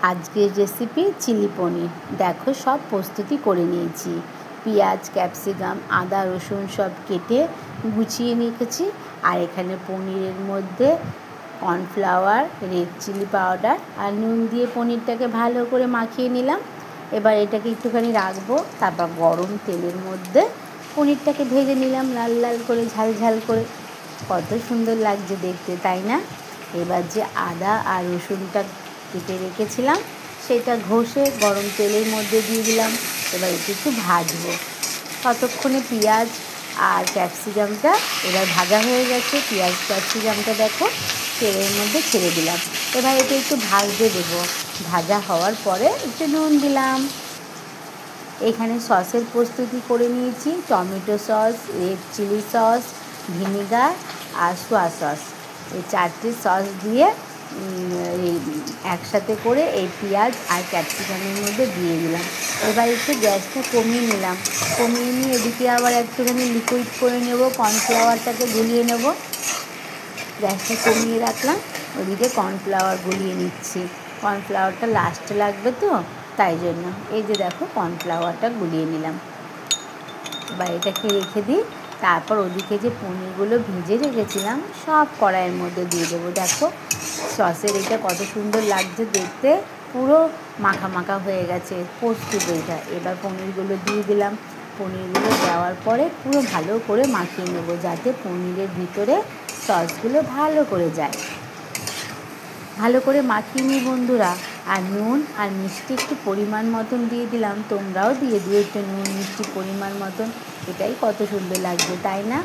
আজকের recipe chilli পনির। দেখো সব প্রস্তুতি করে নিয়েছি। পেঁয়াজ, ক্যাপসিকাম, আদা, রসুন সব কেটে গুছিয়ে রেখেছি। আর এখানে পনিরের মধ্যে কর্নফ্লাওয়ার, রেড চিলি পাউডার আর নুন দিয়ে পনিরটাকে ভালো করে মাখিয়ে নিলাম। এবার এটাকে একটুখানি রাখবো, তারপর গরম তেলের মধ্যে পনিরটাকে ভেজে নিলাম লাল লাল করে, ঝাল ঝাল করে। কত সুন্দর লাগছে দেখতে, তাই না? এবার যে আদা আর রসুনটা কেটে রেখেছিলাম সেটা ঘষে গরম তেলের মধ্যে দিয়ে দিলাম। এবার একটু ভাজবো। ততক্ষণে পেঁয়াজ আর ক্যাপসিকামটা এবার ভাজা হয়ে গেছে। পেঁয়াজ ক্যাপসিকামটা দেখো তেলের মধ্যে ছেড়ে দিলাম। এবার এটা একটু ভাজতে দেবো। ভাজা হওয়ার পরে একটু নুন দিলাম। এখানে সসের প্রস্তুতি করে নিয়েছি। Tomato sauce, red chilli sauce, vinegar আর সোয়া সস, এই 4টে সস দিয়ে একসাথে করে এই পেঁয়াজ আর ক্যাপসিকামের মধ্যে দিয়ে দিলাম। এবার একটু গ্যাসটা কমিয়ে নিলাম। কমিয়ে নিয়ে এদিকে আবার একটুখানি লিকুইড করে নেব, কর্নফ্লাওয়ারটাকে গুলিয়ে নেব। গ্যাসটা কমিয়ে রাখলাম, ওদিকে কর্নফ্লাওয়ার গুলিয়ে নিচ্ছি। কর্নফ্লাওয়ারটা লাস্টে লাগবে তো, তাই জন্য এই যে দেখো কর্নফ্লাওয়ারটা গুলিয়ে নিলাম। এবার এটাকে রেখে দিই। তারপর ওদিকে যে পনিরগুলো ভেজে রেখেছিলাম সব কড়াইয়ের মধ্যে দিয়ে দেবো। দেখো সসের এটা কত সুন্দর লাগছে দেখতে, পুরো মাখা মাখা হয়ে গেছে প্রস্তুত এটা। এবার পনিরগুলো দিয়ে দিলাম। পনিরগুলো দেওয়ার পরে পুরো ভালো করে মাখিয়ে নেব, যাতে পনিরের ভিতরে সসগুলো ভালো করে যায়। ভালো করে মাখিয়ে নিই বন্ধুরা। আর নুন আর মিষ্টি একটু পরিমাণ মতন দিয়ে দিলাম। তোমরাও দিয়ে দিও একটু নুন মিষ্টি পরিমাণ মতন। এটাই কত সুন্দর লাগবে, তাই না?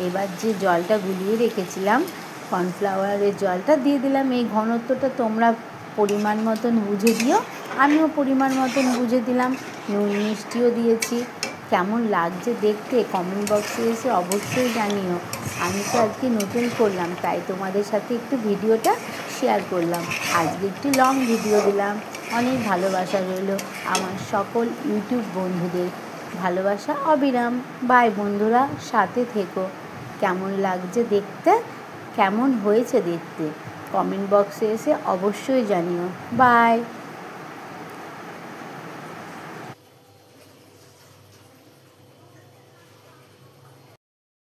এবার যে জলটা গুলিয়ে রেখেছিলাম, কর্নফ্লাওয়ারের জলটা দিয়ে দিলাম। এই ঘনত্বটা তোমরা পরিমাণ মতন বুঝে দিও, আমিও পরিমাণ মতন বুঝে দিলাম। নুন মিষ্টিও দিয়েছি। কেমন লাগছে দেখতে কমেন্ট বক্সে এসে অবশ্যই জানিও। আমি তো আজকে নতুন করলাম, তাই তোমাদের সাথে একটু ভিডিওটা শেয়ার করলাম। আজকে একটু লং ভিডিও দিলাম। অনেক ভালোবাসা রইল আমার সকল ইউটিউব বন্ধুদের। ভালোবাসা অবিরাম। বাই বন্ধুরা, সাথে থেকো। কেমন লাগছে দেখতে, কেমন হয়েছে দেখতে কমেন্ট বক্সে এসে অবশ্যই জানিও। বাই।